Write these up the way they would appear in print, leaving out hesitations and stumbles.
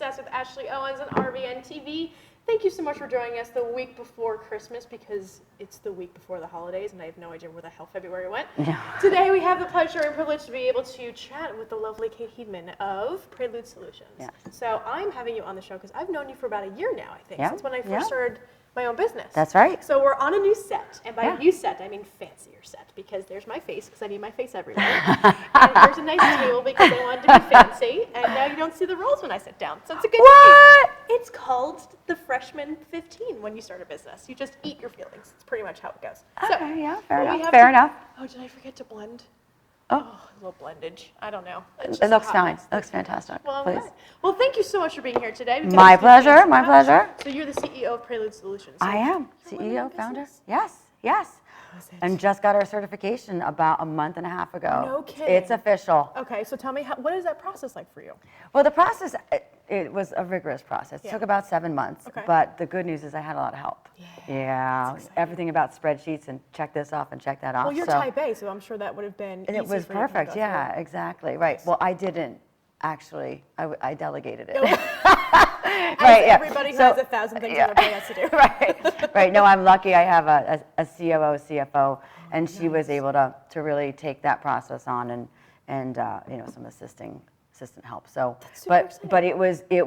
Success with Ashley Owens on RVN TV. Thank you so much for joining us the week before Christmas because it's the week before the holidays and I have no idea where the hell February went. Yeah. Today we have the pleasure and privilege to be able to chat with the lovely Cate Heaman of Prelude Solutions. Yes. So I'm having you on the show because I've known you for about a year now, I think, Yeah. since when I first started my own business. That's right. So we're on a new set, and by Yeah. new set, I mean fancier set, because there's my face, because I need my face everywhere. And here's a nice table, because I wanted to be fancy, and now you don't see the rolls when I sit down, so it's a good What? thing. It's called the Freshman 15 when you start a business. You just eat your feelings. It's pretty much how it goes. Okay, yeah, fair we enough. have Fair enough. Oh, did I forget to blend? Oh. A little blendage. I don't know. It looks fine. It looks fantastic. Well, Please. good. Well, thank you so much for being here today. because My it's been pleasure, fancy my enough. pleasure. So you're the CEO of Prelude Solutions. So I am you're running your CEO, founder. business? Yes, yes. Was it? And just got our certification about a month and a half ago. No kidding. It's official. Okay, so tell me, what is that process like for you? Well, the process, it was a rigorous process. It Yeah. took about 7 months. Okay. But the good news is I had a lot of help. Yeah. that's exciting. Everything about spreadsheets and check this off and check that off. Well, you're so, type A, so I'm sure that would have been and it easy was for you to perfect. go Yeah, through. exactly. Right. Well, I didn't actually. I delegated it. As Right, yeah. everybody who So- has 1,000 things yeah. everybody has to do. right. No, I'm lucky. I have a COO, CFO, and she was able to really take that process on and some assistant help. So, super exciting. but it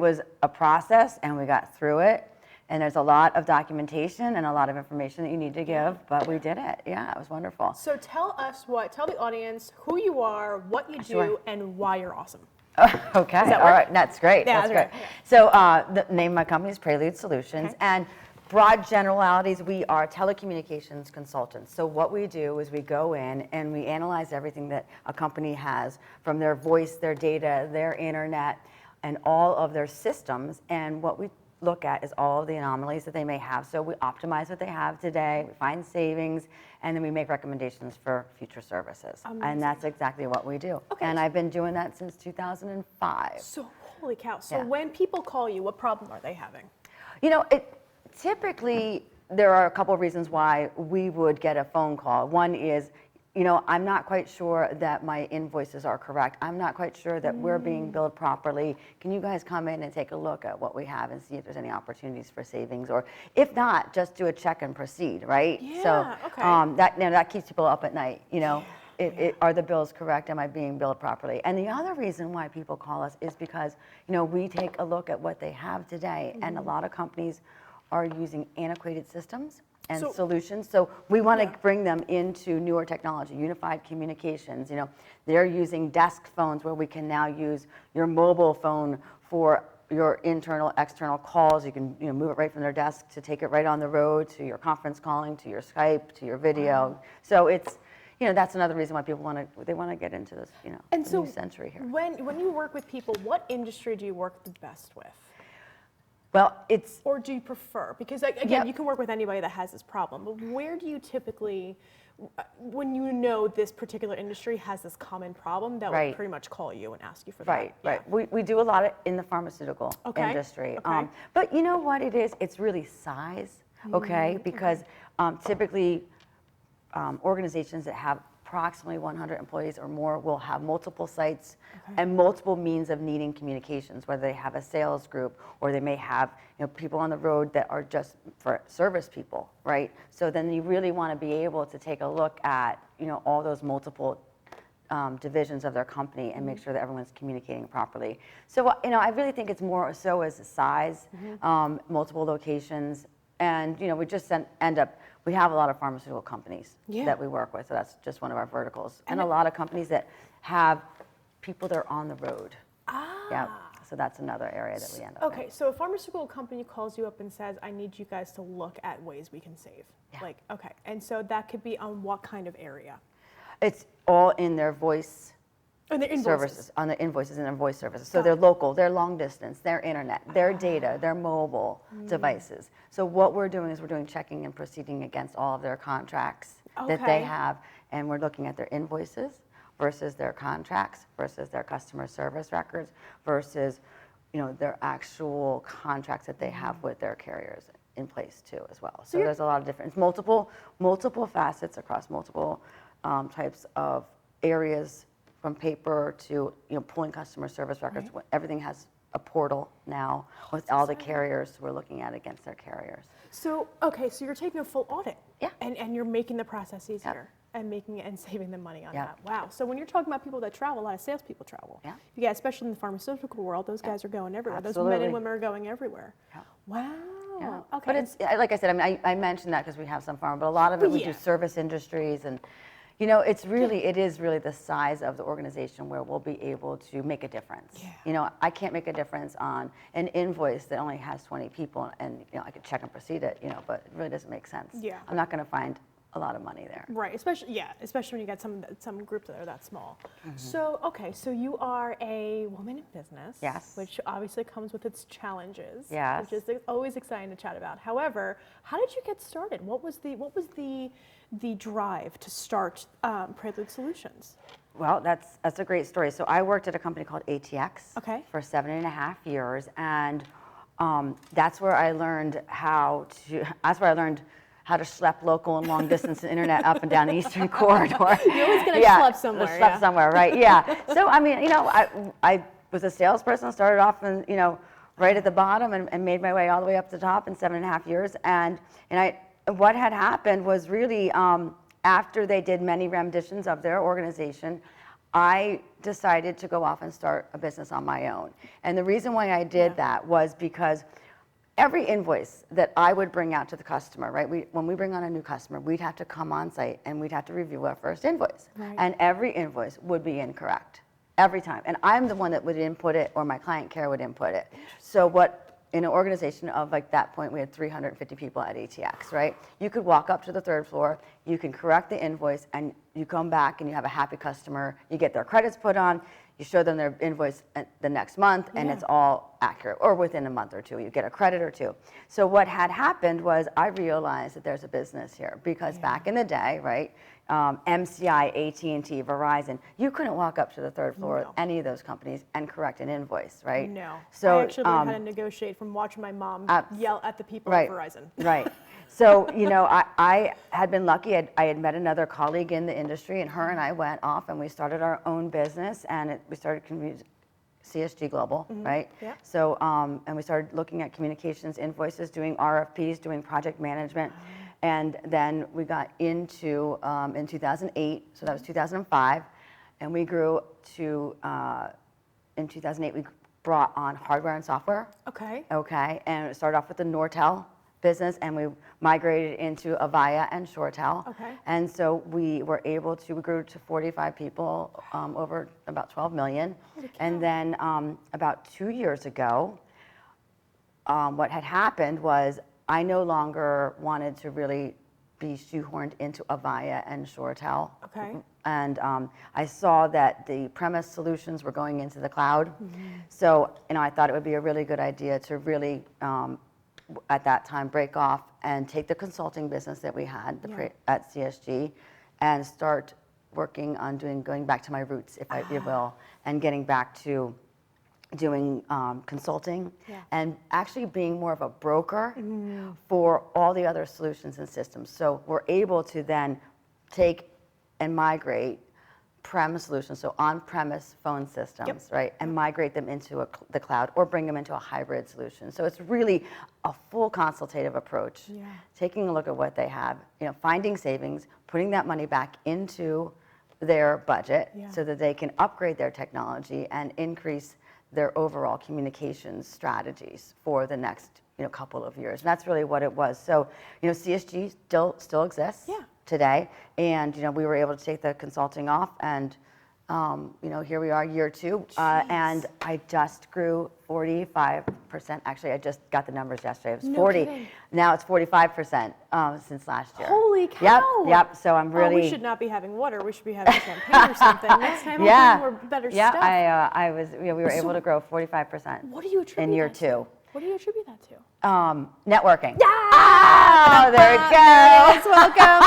was a process, and we got through it. And there's a lot of documentation and a lot of information that you need to give, but we did it. Yeah, it was wonderful. So tell the audience who you are, what you do, Sure. and why you're awesome. Okay, that all work? right, that's great. Yeah, that's that's great. right. So the name of my company is Prelude Solutions, Okay. and broad generalities, we are telecommunications consultants. So what we do is we go in and we analyze everything that a company has, from their voice, their data, their internet, and all of their systems, and what we look at is all of the anomalies that they may have. So we optimize what they have today, we find savings, and then we make recommendations for future services. Amazing. And that's exactly what we do. Okay. And I've been doing that since 2005. So holy cow. So Yeah. when people call you, what problem are they having? Typically, there are a couple of reasons why we would get a phone call. One is, I'm not quite sure that my invoices are correct. I'm not quite sure that we're being billed properly. Can you guys come in and take a look at what we have and see if there's any opportunities for savings? Or if not, just do a check and proceed, right? Yeah, okay. That keeps people up at night, Are the bills correct? Am I being billed properly? And the other reason why people call us is because, we take a look at what they have today, and a lot of companies are using antiquated systems and solutions. So we want to bring them into newer technology, unified communications. They're using desk phones where we can now use your mobile phone for your internal, external calls. You can move it right from their desk to take it right on the road to your conference calling, to your Skype, to your video. Wow. So it's, that's another reason why people want to get into this, And the so new century here. when you work with people, what industry do you work the best with? Well, it's Or do you prefer? Because again, Yep. you can work with anybody that has this problem, but where do you typically, when you know this particular industry has this common problem, that Right. would pretty much call you and ask you for Right, that? right. We do a lot in the pharmaceutical Okay, industry. okay. But you know what it is? It's really size, okay? Because typically organizations that have approximately 100 employees or more will have multiple sites and multiple means of needing communications, whether they have a sales group or they may have people on the road that are just for service people, right? So then you really want to be able to take a look at all those multiple divisions of their company and make sure that everyone's communicating properly. So I really think it's more so as size, multiple locations, and we just end up. We have a lot of pharmaceutical companies that we work with, so that's just one of our verticals. And a lot of companies that have people that are on the road. Yeah, so that's another area that we end up in. Okay, so a pharmaceutical company calls you up and says, I need you guys to look at ways we can save. Yeah. Okay, and so that could be on what kind of area? It's all in their voice And the invoices. services, on the invoices and their voice services. So Got they're it. local, they're long distance, their internet, their data, their mobile devices. So what we're doing is we're doing checking and proceeding against all of their contracts that they Okay. have, and we're looking at their invoices versus their contracts versus their customer service records versus their actual contracts that they have with their carriers in place too as well. So there's a lot of different, multiple facets across multiple types of areas, from paper to pulling customer service records. Right. Everything has a portal now with all the carriers we're looking at against their carriers. So, okay, so you're taking a full audit. Yeah. And you're making the process easier and making it and saving them money on Yep. that. Wow. So when you're talking about people that travel, a lot of salespeople travel. Yeah. Yeah, especially in the pharmaceutical world, those guys are going everywhere. Those Absolutely. men and women are going everywhere. Yeah. Wow. Yeah. Okay. But it's, like I said, I mean, I mentioned that because we have some pharma, but a lot of it we do service industries, and you know, it is really the size of the organization where we'll be able to make a difference. Yeah. You know, I can't make a difference on an invoice that only has 20 people, and you know, I could check and proceed it, you know, but it really doesn't make sense. Yeah. I'm not going to find a lot of money there. Right, especially when you get some groups that are that small. So, okay, so you are a woman in business. Yes. Which obviously comes with its challenges. Yes. Which is always exciting to chat about. However, how did you get started? What was the drive to start Prelude Solutions? Well, that's a great story. So I worked at a company called ATX for 7.5 years, and that's where I learned how to schlep local and long distance internet up and down the Eastern Corridor. You're always going to schlep somewhere. Schlep somewhere, right? Yeah. So I mean, you know, I was a salesperson, started off in, you know, right at the bottom and made my way all the way up to the top in 7.5 years, and what had happened was really after they did many renditions of their organization, I decided to go off and start a business on my own. And the reason why I did that was because every invoice that I would bring out to the customer, right? When we bring on a new customer, we'd have to come on site and we'd have to review our first invoice. Right. And every invoice would be incorrect, every time. And I'm the one that would input it, or my client care would input it. So in an organization of like that point, we had 350 people at ATX, right? You could walk up to the third floor, you can correct the invoice, and you come back and you have a happy customer, you get their credits put on, you show them their invoice the next month, and it's all accurate, or within a month or two, you get a credit or two. So what had happened was I realized that there's a business here, because back in the day, right, MCI, AT&T, Verizon, you couldn't walk up to the third floor of any of those companies and correct an invoice, right? No. So, I actually learned how to negotiate from watching my mom yell at the people at Verizon. Right. So, you know, I had been lucky. I had met another colleague in the industry, and her and I went off and we started our own business, and we started CSG Global, right? Yeah. So, and we started looking at communications invoices, doing RFPs, doing project management. And then we got into, in 2008, so that was 2005, and we grew to, in 2008, we brought on hardware and software. Okay. Okay, and it started off with the Nortel business, and we migrated into Avaya and ShoreTel. Okay. And so we grew to 45 people, over about 12 million. And then about 2 years ago, what had happened was I no longer wanted to really be shoehorned into Avaya and ShoreTel. Okay. And I saw that the premise solutions were going into the cloud. So, you know, I thought it would be a really good idea to really, at that time, break off and take the consulting business that we had at CSG and start working on going back to my roots, if you will, and getting back to doing consulting and actually being more of a broker for all the other solutions and systems. So we're able to then take and migrate premise solutions, so on-premise phone systems, right, and migrate them into the cloud or bring them into a hybrid solution. So it's really a full consultative approach, taking a look at what they have, you know, finding savings, putting that money back into their budget so that they can upgrade their technology and increase their overall communications strategies for the next, you know, couple of years. And that's really what it was. So, you know, CSG still exists today, and you know, we were able to take the consulting off, and you know, here we are, year 2, and I just grew 45%. Actually, I just got the numbers yesterday. It was 40. Kidding. Now it's 45% since last year. Holy cow! Yep. So I'm really. Oh, we should not be having water. We should be having champagne or something. Next time, we'll bring more better stuff. We were able to grow 45% What do you attribute in year that 2. What do you attribute that to? Networking. Yeah! Oh, there we go. There it is. Welcome.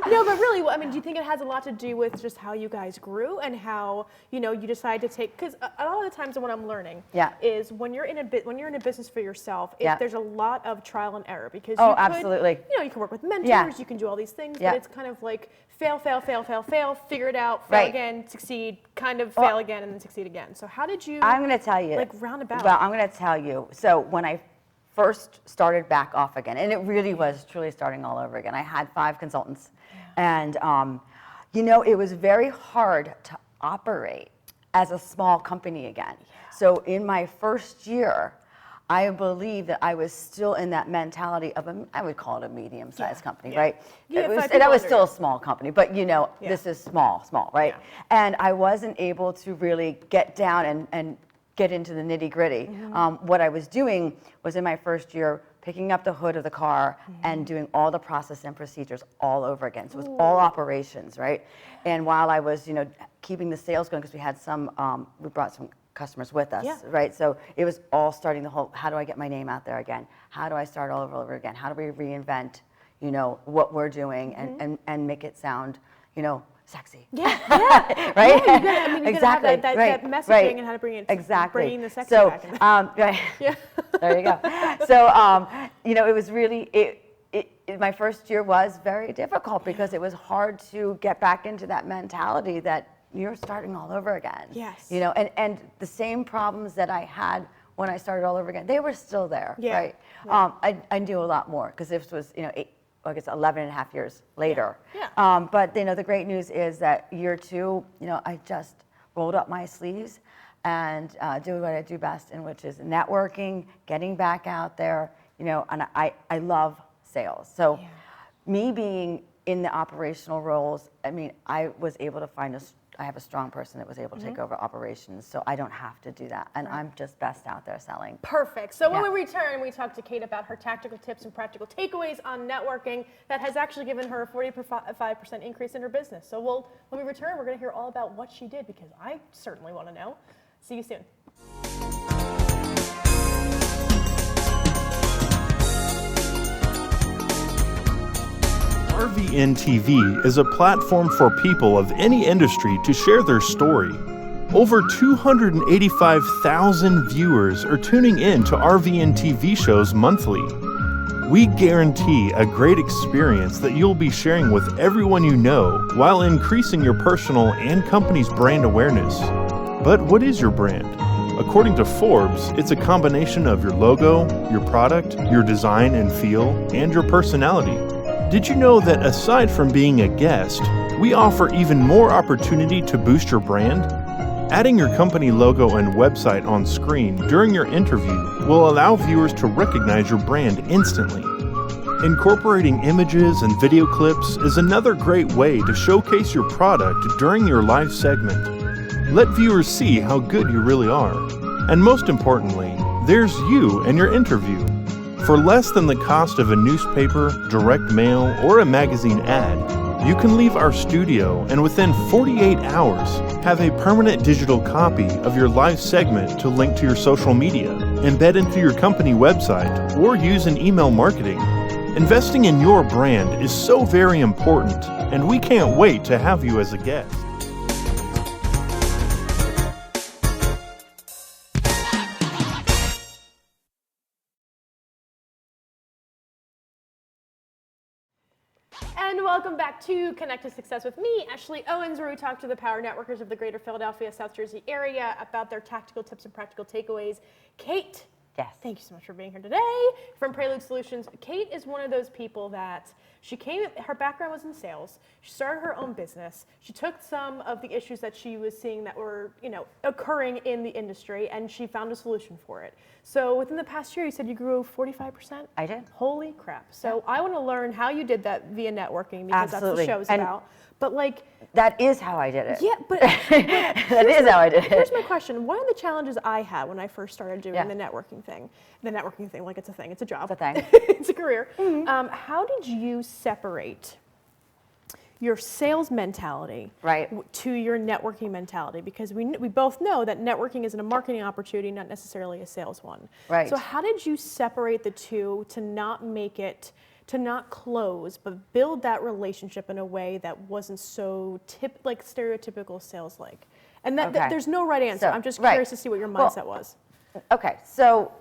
No, but really, I mean, do you think it has a lot to do with just how you guys grew and how, you know, you decided to take, because a lot of the times what I'm learning is when you're in a business for yourself, there's a lot of trial and error because you could, absolutely. you know, you can work with mentors, you can do all these things, but it's kind of like fail, figure it out, fail again, succeed, kind of fail again, and then succeed again. So how did you, I'm going to tell you. like, roundabout? Well, I'm going to tell you. So when I first started back off again, and it really was truly starting all over again. I had 5 consultants, and you know, it was very hard to operate as a small company again. So in my first year, I believe that I was still in that mentality of I would call it a medium-sized company, right? That was still a small company, but you know, this is small, right? And I wasn't able to really get down and get into the nitty-gritty. What I was doing was in my first year picking up the hood of the car and doing all the process and procedures all over again. So it was all operations, right? And while I was, you know, keeping the sales going, because we had some, we brought some customers with us, right? So it was all starting the whole, how do I get my name out there again? How do I start all over again? How do we reinvent, you know, what we're doing and make it sound, you know, sexy. Right? Yeah, you gotta, I mean, you gotta have that messaging and how to bring it, bringing the sexy back in. There you go. So, you know, it was really, my first year was very difficult because it was hard to get back into that mentality that you're starting all over again. Yes. You know, and the same problems that I had when I started all over again, they were still there, right? I knew a lot more because this was, you know, 11 and a half years later. But, you know, the great news is that year 2, you know, I just rolled up my sleeves and doing what I do best, and which is networking, getting back out there, you know, and I love sales. So me being in the operational roles, I mean, I was able to find I have a strong person that was able to take over operations, so I don't have to do that, and I'm just best out there selling. Perfect. So when we return, we talk to Cate about her tactical tips and practical takeaways on networking that has actually given her a 45% increase in her business. So when we return, we're going to hear all about what she did, because I certainly want to know. See you soon. RVN TV is a platform for people of any industry to share their story. Over 285,000 viewers are tuning in to RVN TV shows monthly. We guarantee a great experience that you'll be sharing with everyone you know while increasing your personal and company's brand awareness. But what is your brand? According to Forbes, it's a combination of your logo, your product, your design and feel, and your personality. Did you know that aside from being a guest, we offer even more opportunity to boost your brand? Adding your company logo and website on screen during your interview will allow viewers to recognize your brand instantly. Incorporating images and video clips is another great way to showcase your product during your live segment. Let viewers see how good you really are. And most importantly, there's you and your interview. For less than the cost of a newspaper, direct mail, or a magazine ad, you can leave our studio and within 48 hours have a permanent digital copy of your live segment to link to your social media, embed into your company website, or use in email marketing. Investing in your brand is so very important, and we can't wait to have you as a guest. And welcome back to Connect to Success with me, Ashley Owens, where we talk to the power networkers of the greater Philadelphia, South Jersey area about their tactical tips and practical takeaways. Cate, thank you so much for being here today. From Prelude Solutions, Cate is one of those people that her background was in sales. She started her own business. She took some of the issues that she was seeing that were, you know, occurring in the industry, and she found a solution for it. So within the past year, you said you grew 45%? I did. Holy crap. So I want to learn how you did that via networking, because that's what the show's about. But like, that is how I did it. Yeah, but that is how I did it. Here's my question. One of the challenges I had when I first started doing the networking thing, like it's a thing, it's a job. It's a thing. It's a career. How did you separate your sales mentality Right. to your networking mentality, because we both know that networking is a marketing opportunity, not necessarily a sales one. Right. So how did you separate the two to not make it, to not close, but build that relationship in a way that wasn't so like stereotypical sales like? And that, Okay. there's no right answer. So, I'm just right. curious to see what your mindset was. Okay, so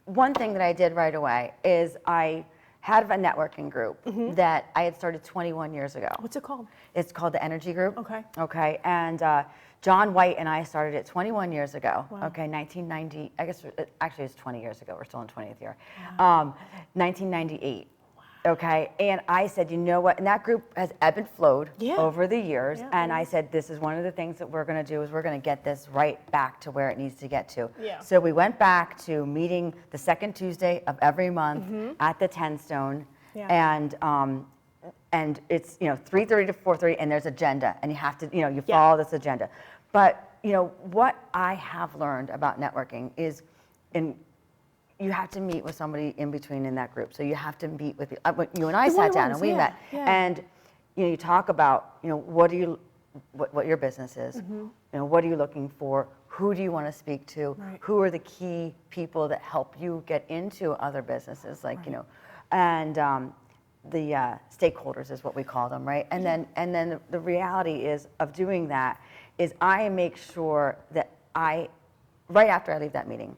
one thing that I did right away is I had a networking group that I had started 21 years ago. What's it called? It's called the Energy Group. Okay. Okay, and John White and I started it 21 years ago. Wow. Okay, 1990, I guess, actually it's 20 years ago, we're still in 20th year. 1998. Okay, and I said, you know what, and that group has ebbed and flowed over the years, and I said, this is one of the things that we're gonna do is we're gonna get this right back to where it needs to get to. Yeah. So we went back to meeting the second Tuesday of every month at the 10 Stone, and it's, 3:30 to 4:30, and there's agenda, and you have to, you follow this agenda. But, what I have learned about networking is you have to meet with somebody in between in that group. So you have to meet with you and I sat down and we met, and you talk about what your business is, what are you looking for, who do you want to speak to, who are the key people that help you get into other businesses, like and the stakeholders is what we call them, right? And then the reality is of doing that is I make sure that right after I leave that meeting,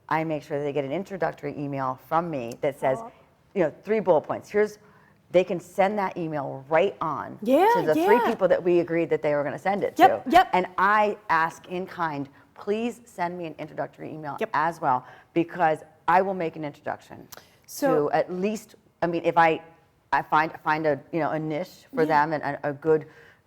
I make sure that they get an introductory email from me that says, 3 bullet points. They can send that email right on to the 3 people that we agreed that they were going to send it to. And I ask in kind, please send me an introductory email as well, because I will make an introduction to at least, if I find a a niche for them and a good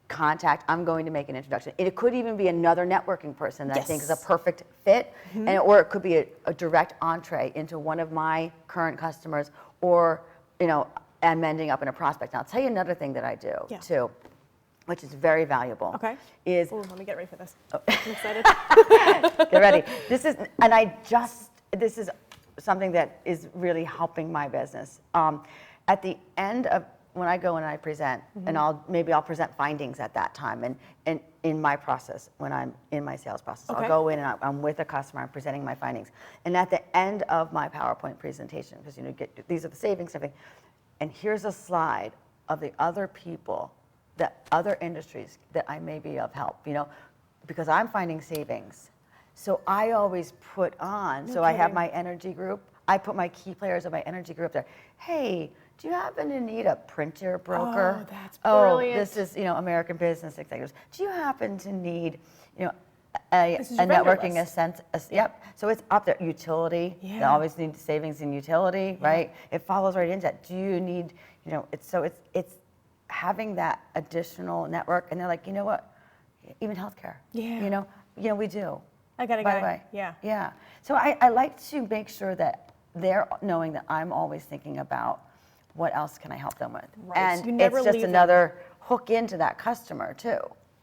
contact, I'm going to make an introduction. It could even be another networking person that I think is a perfect fit, or it could be a direct entree into one of my current customers, or I'm ending up in a prospect. And I'll tell you another thing that I do too, which is very valuable. Okay. Is let me get ready for this. I'm excited. Get ready. This is something that is really helping my business. At the end of when I go and I present, and I'll present findings at that time, and in my process, when I'm in my sales process, I'll go in and I'm with a customer, I'm presenting my findings, and at the end of my PowerPoint presentation, because these are the savings, everything, and here's a slide of the other people, the other industries that I may be of help, because I'm finding savings. So I always put on, I have my energy group, I put my key players of my energy group there. Hey, do you happen to need a printer broker? Oh, that's brilliant. Oh, this is, American Business Executives. Do you happen to need, a networking yep. So it's up there. Utility. They always need savings in utility, right? It follows right into that. Do you need, it's having that additional network, and they're like, you know what? Even healthcare. Yeah. We do. I got it. By the way. Yeah. Yeah. So I like to make sure that they're knowing that I'm always thinking about what else can I help them with? Right. And so you never it's just leave another hook into that customer too.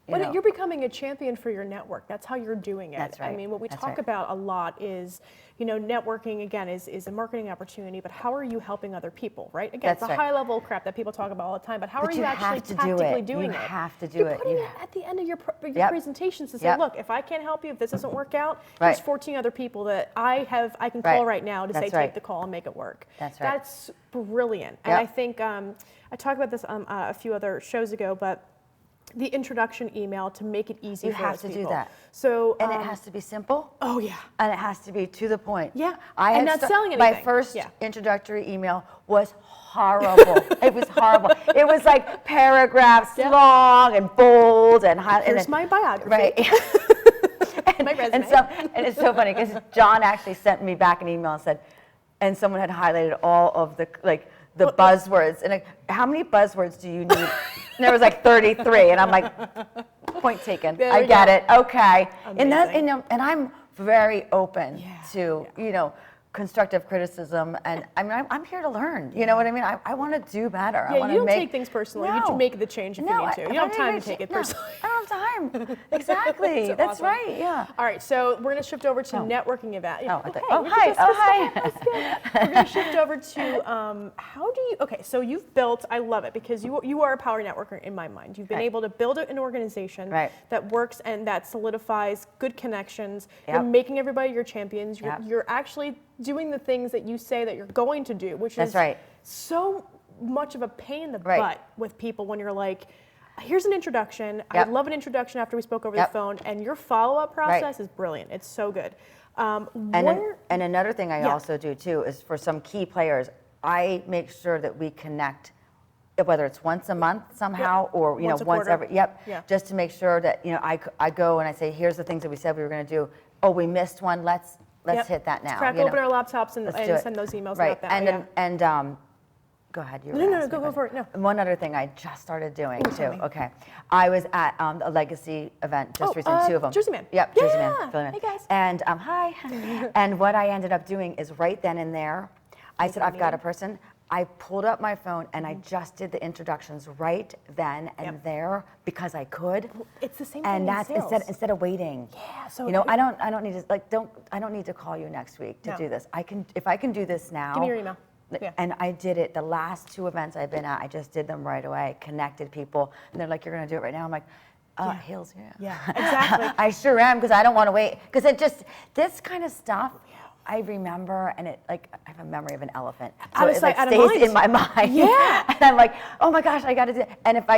But you're becoming a champion for your network. That's how you're doing it. That's right. I mean, what we talk about a lot is, networking, again, is a marketing opportunity, but how are you helping other people, right? Again, it's a high level crap that people talk about all the time, but how are you actually tactically doing it? You have to do You're it. putting it at the end of your presentations to say, look, if I can't help you, if this doesn't work out, there's 14 other people that I can call right now to say, take the call and make it work. That's right. That's brilliant. And I think, I talked about this a few other shows ago, but the introduction email to make it easy for us people. You have to do that. So, and it has to be simple. Oh, yeah. And it has to be to the point. Yeah. And not selling anything. My first introductory email was horrible. It was horrible. It was like paragraphs long and bold and high. Here's my biography. Right. My resume. And it's so funny because John actually sent me back an email and said, and someone had highlighted all of the buzzwords. And how many buzzwords do you need? And there was 33, and I'm like, point taken. I get it. Okay. Amazing. And I'm very open to constructive criticism, and I mean, I'm here to learn. You know what I mean? I want to do better. Yeah, you don't take things personally. You should make the change if you need to. You don't have time to take it personally. I don't have time. Exactly. That's awesome. right. Yeah. All right, so we're going to shift over to networking event. Hi. We're going to shift over to how do you? Okay, so you've built. I love it because you are a power networker in my mind. You've been able to build an organization that works and that solidifies good connections. You're making everybody your champions. You're actually doing the things that you say that you're going to do, which is so much of a pain in the butt with people when you're like, here's an introduction. I love an introduction after we spoke over the phone, and your follow-up process is brilliant. It's so good. And another thing I also do too is for some key players, I make sure that we connect, whether it's once a month somehow or once every just to make sure that I go and I say, here's the things that we said we were going to do. Oh, we missed one. Let's hit that now. Let's crack open our laptops and send those emails out there. And go ahead. No, go for it. No. One other thing I just started doing too. Okay, I was at a legacy event just recently, 2 of them. Jersey Man. Yep, Jersey Man. Hey guys. And hi. And what I ended up doing is right then and there, I said, I've got a person. I pulled up my phone and I just did the introductions right then and there because I could. It's the same and thing that's in sales. instead of waiting. Yeah. So I don't need to I don't need to call you next week to do this. If I can do this now. Give me your email. Yeah. And I did it. The last 2 events I've been at, I just did them right away. Connected people, and they're like, "You're going to do it right now." I'm like, "Hills, yeah, exactly." I sure am because I don't want to wait. Because this kind of stuff. I remember, and I have a memory of an elephant. So it stays in my mind. Yeah. And I'm like, oh my gosh, I got to do it. And if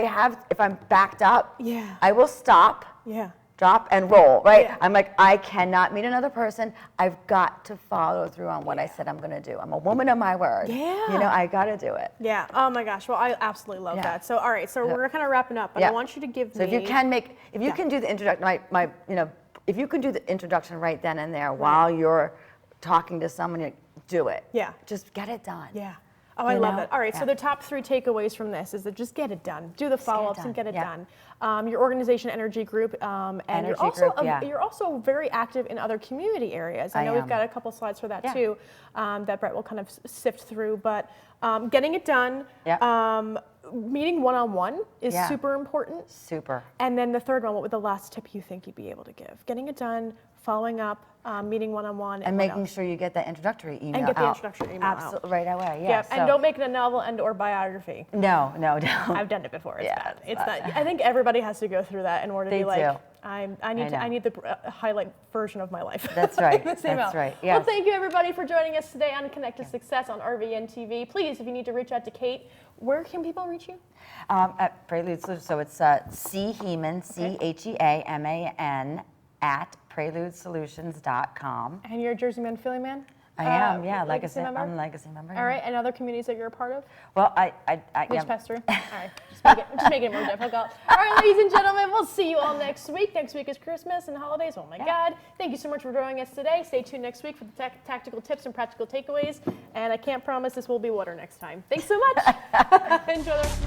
I'm backed up, I will stop. Yeah. Drop and roll, right? Yeah. I'm like, I cannot meet another person. I've got to follow through on what I said I'm going to do. I'm a woman of my word. Yeah. I got to do it. Yeah. Oh my gosh. Well, I absolutely love that. So, all right. So we're kind of wrapping up, but I want you to give me. So if you can do the introduction, if you can do the introduction right then and there while you're talking to someone, do it. Yeah. Just get it done. Yeah. Oh, I love it. All right, so the top 3 takeaways from this is that just get it done. Do the follow-ups and get it done. Your organization energy group, and you're also very active in other community areas. I know we've got a couple slides for that too, that Brett will kind of sift through. But getting it done, meeting one-on-one is super important. Super. And then the third one, what would the last tip you think you'd be able to give? Getting it done, following up, meeting one-on-one. And making sure you get that introductory email out. And get the introductory email out. Right away, yeah. And don't make it a novel and/or biography. No, don't. I've done it before. It's bad. It's not. I think everybody has to go through that in order to be like, I need the highlight version of my life. That's right. That's right. Yes. Well, thank you everybody for joining us today on Connected Success on RVN TV. Please, if you need to reach out to Cate, where can people reach you? At Prelude Solutions. So it's C Heaman, CHEAMAN at preludesolutions.com. And you're a Jersey Man, Philly man? I am, legacy member? I'm a legacy member. All right, and other communities that you're a part of? Well, Please pass through. All right, just make it more difficult. All right, ladies and gentlemen, we'll see you all next week. Next week is Christmas and holidays. Oh my God. Thank you so much for joining us today. Stay tuned next week for the tactical tips and practical takeaways. And I can't promise this will be water next time. Thanks so much. Enjoy the rest of